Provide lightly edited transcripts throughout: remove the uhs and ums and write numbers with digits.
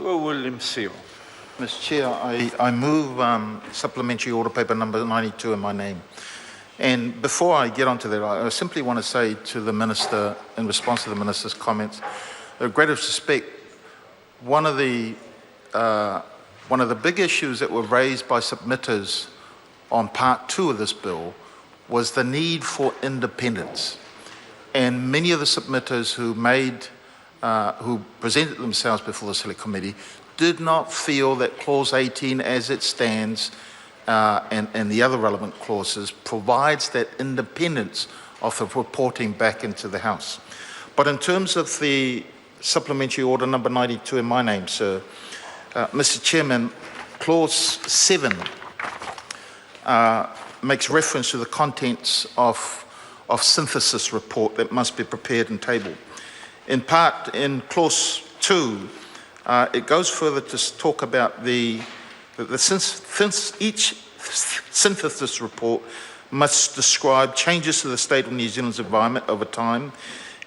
William Seal. Mr. Chair, I move supplementary order paper number 92 in my name. And before I get onto that, I simply want to say to the Minister, in response to the Minister's comments, with greatest respect, one of the big issues that were raised by submitters on part 2 of this bill was the need for independence. And many of the submitters who presented themselves before the Select Committee did not feel that Clause 18 as it stands and the other relevant clauses provides that independence of the reporting back into the House. But in terms of the supplementary order number 92 in my name, sir, Mr. Chairman, Clause 7 makes reference to the contents of synthesis report that must be prepared and tabled. In part, in Clause 2, it goes further to talk about each synthesis report must describe changes to the state of New Zealand's environment over time,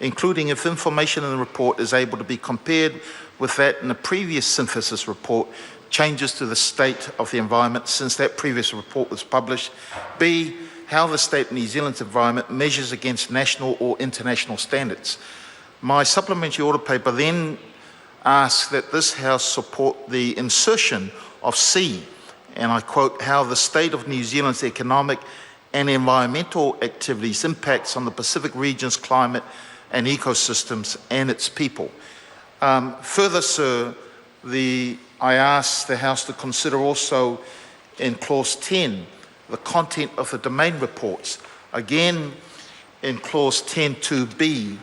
including if information in the report is able to be compared with that in the previous synthesis report, changes to the state of the environment since that previous report was published. B, how the state of New Zealand's environment measures against national or international standards. My supplementary order paper then asks that this House support the insertion of C, and I quote, how the state of New Zealand's economic and environmental activities impacts on the Pacific region's climate and ecosystems and its people. Further, sir, I ask the House to consider also in Clause 10 the content of the domain reports. Again, in Clause 10.2b,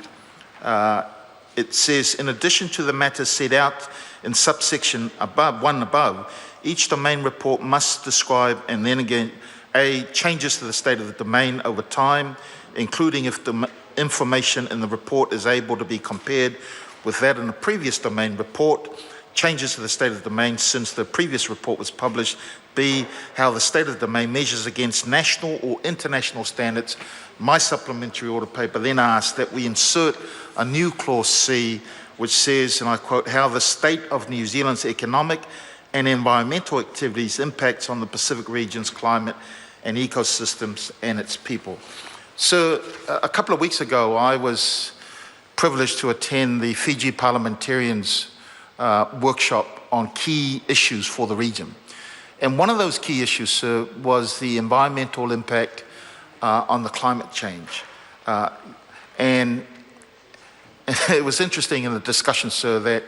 it says, in addition to the matters set out in subsection above, each domain report must describe, and then again, A, changes to the state of the domain over time, including if the information in the report is able to be compared with that in the previous domain report, changes to the state of the domain since the previous report was published. B, how the state of the domain measures against national or international standards. My supplementary order paper then asks that we insert a new Clause C, which says, and I quote, how the state of New Zealand's economic and environmental activities impacts on the Pacific region's climate and ecosystems and its people. So a couple of weeks ago, I was privileged to attend the Fiji parliamentarians' workshop on key issues for the region. And one of those key issues, sir, was the environmental impact on the climate change. And it was interesting in the discussion, sir, that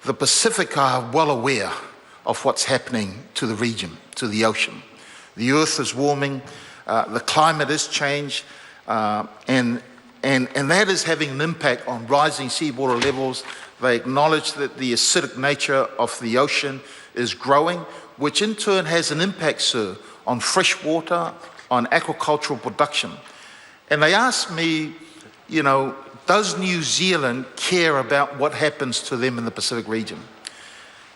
the Pacific are well aware of what's happening to the region, to the ocean. The earth is warming, the climate is changed, and that is having an impact on rising seawater levels. They acknowledge that the acidic nature of the ocean is growing, which in turn has an impact, sir, on fresh water, on agricultural production. And they asked me, you know, does New Zealand care about what happens to them in the Pacific region?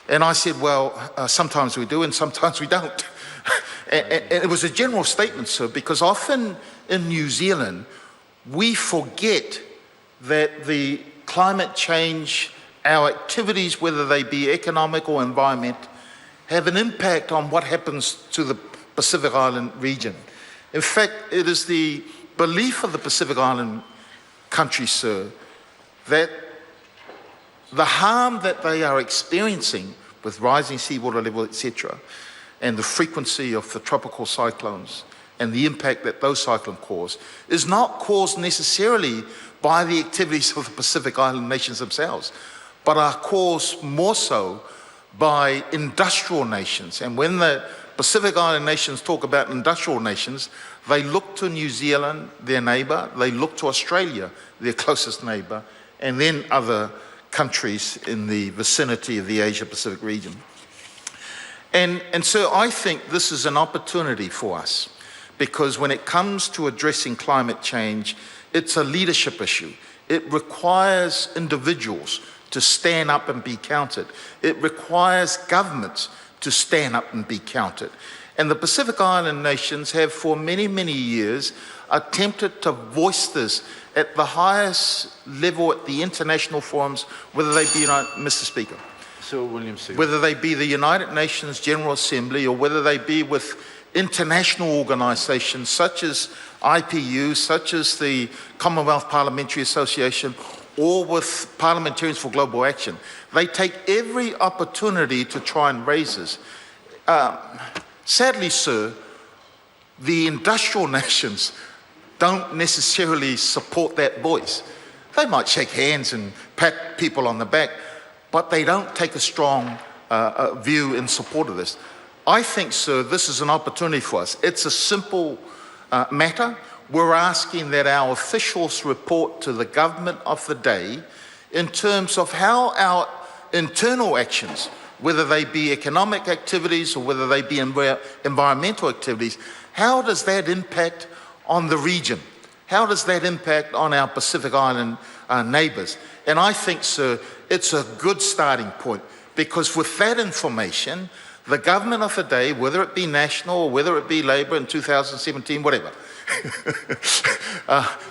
And I said, well, sometimes we do and sometimes we don't. And it was a general statement, sir, because often in New Zealand, we forget that the climate change, our activities, whether they be economic or environment, have an impact on what happens to the Pacific Island region. In fact, it is the belief of the Pacific Island countries, sir, that the harm that they are experiencing with rising seawater level, etc., and the frequency of the tropical cyclones and the impact that those cyclones cause is not caused necessarily by the activities of the Pacific Island nations themselves, but are caused more so by industrial nations. And when the Pacific Island nations talk about industrial nations, they look to New Zealand, their neighbour, they look to Australia, their closest neighbour, and then other countries in the vicinity of the Asia-Pacific region. And so I think this is an opportunity for us, because when it comes to addressing climate change, it's a leadership issue. It requires individuals to stand up and be counted. It requires governments to stand up and be counted. And the Pacific Island nations have for many, many years attempted to voice this at the highest level at the international forums, whether they be, Mr. Speaker, Sir William Seal. Whether they be the United Nations General Assembly or whether they be with international organisations such as IPU, such as the Commonwealth Parliamentary Association, or with Parliamentarians for Global Action. They take every opportunity to try and raise this. Sadly, sir, the industrial nations don't necessarily support that voice. They might shake hands and pat people on the back, but they don't take a strong view in support of this. I think, sir, this is an opportunity for us. It's a simple matter. We're asking that our officials report to the government of the day in terms of how our internal actions, whether they be economic activities or whether they be environmental activities, how does that impact on the region? How does that impact on our Pacific Island neighbours? And I think, sir, it's a good starting point, because with that information, the government of the day, whether it be national or whether it be Labour in 2017, whatever,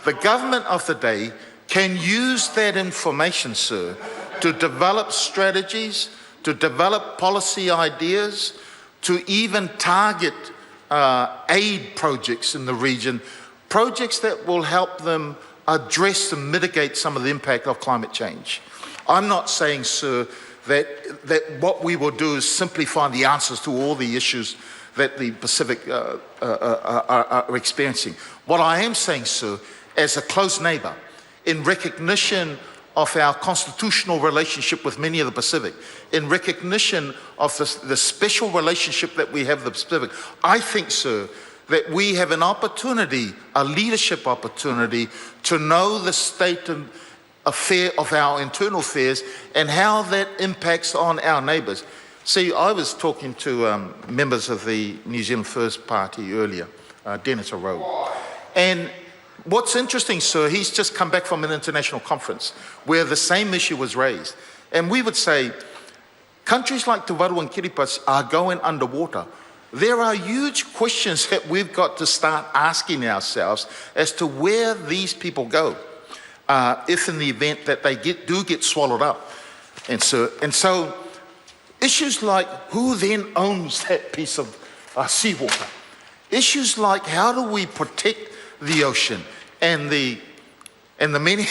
the government of the day can use that information, sir, to develop strategies, to develop policy ideas, to even target aid projects in the region, projects that will help them address and mitigate some of the impact of climate change. I'm not saying, sir, that what we will do is simply find the answers to all the issues that the Pacific are experiencing. What I am saying, sir, as a close neighbour, in recognition of our constitutional relationship with many of the Pacific, in recognition of the special relationship that we have with the Pacific, I think, sir, that we have an opportunity, a leadership opportunity, to know the state of our internal affairs and how that impacts on our neighbours. See, I was talking to members of the New Zealand First Party earlier, Dennis O'Rourke, and what's interesting, sir, he's just come back from an international conference where the same issue was raised. And we would say, countries like Tuvalu and Kiribati are going underwater. There are huge questions that we've got to start asking ourselves as to where these people go, if in the event that they do get swallowed up. And so issues like who then owns that piece of seawater, issues like how do we protect the ocean and the many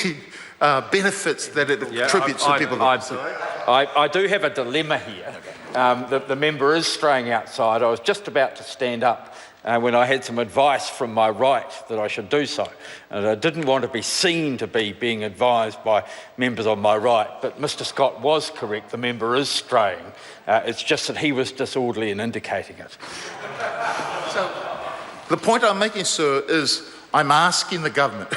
benefits that it attributes to people. I do have a dilemma here. The member is straying outside. I was just about to stand up when I had some advice from my right that I should do so. And I didn't want to be seen to be being advised by members on my right, but Mr. Scott was correct. The member is straying. It's just that he was disorderly in indicating it. So the point I'm making, sir, is I'm asking the government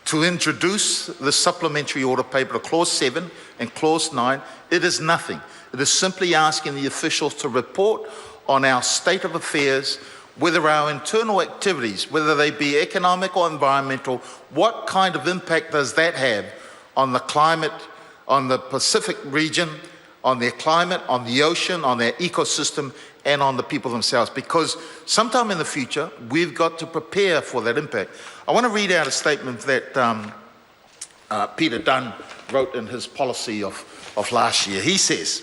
to introduce the supplementary order paper to Clause 7 and Clause 9. It is nothing. It is simply asking the officials to report on our state of affairs, whether our internal activities, whether they be economic or environmental, what kind of impact does that have on the climate, on the Pacific region, on their climate, on the ocean, on their ecosystem, and on the people themselves. Because sometime in the future, we've got to prepare for that impact. I want to read out a statement that Peter Dunn wrote in his policy of last year. He says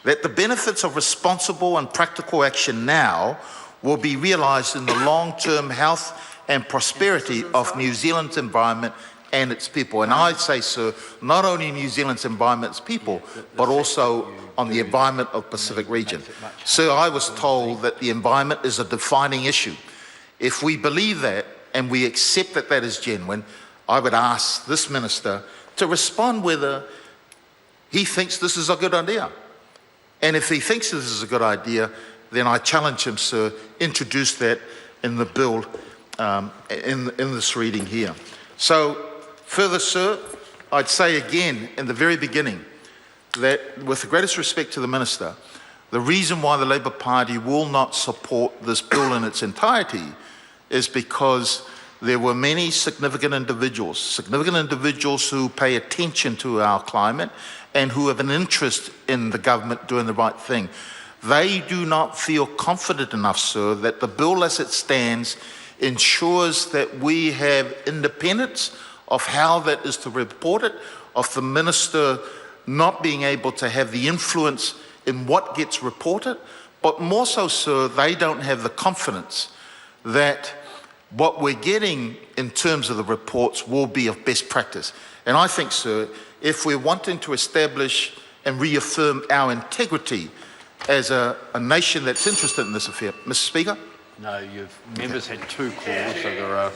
that the benefits of responsible and practical action now will be realised in the long-term health and prosperity of New Zealand's environment and its people. And I'd say, sir, not only New Zealand's environment, its people, but also on the environment of Pacific region. Sir, I was told that the environment is a defining issue. If we believe that and we accept that that is genuine, I would ask this minister to respond whether he thinks this is a good idea. And if he thinks this is a good idea, then I challenge him, sir, introduce that in the bill in this reading here. So, further, sir, I'd say again in the very beginning that with the greatest respect to the minister, the reason why the Labour Party will not support this bill in its entirety is because there were many significant individuals who pay attention to our climate and who have an interest in the government doing the right thing. They do not feel confident enough, sir, that the bill as it stands ensures that we have independence of how that is to report it, of the minister not being able to have the influence in what gets reported, but more so, sir, they don't have the confidence that what we're getting in terms of the reports will be of best practice. And I think, sir, if we're wanting to establish and reaffirm our integrity as a nation that's interested in this affair. Mr. Speaker? No, members had 2 calls, so there are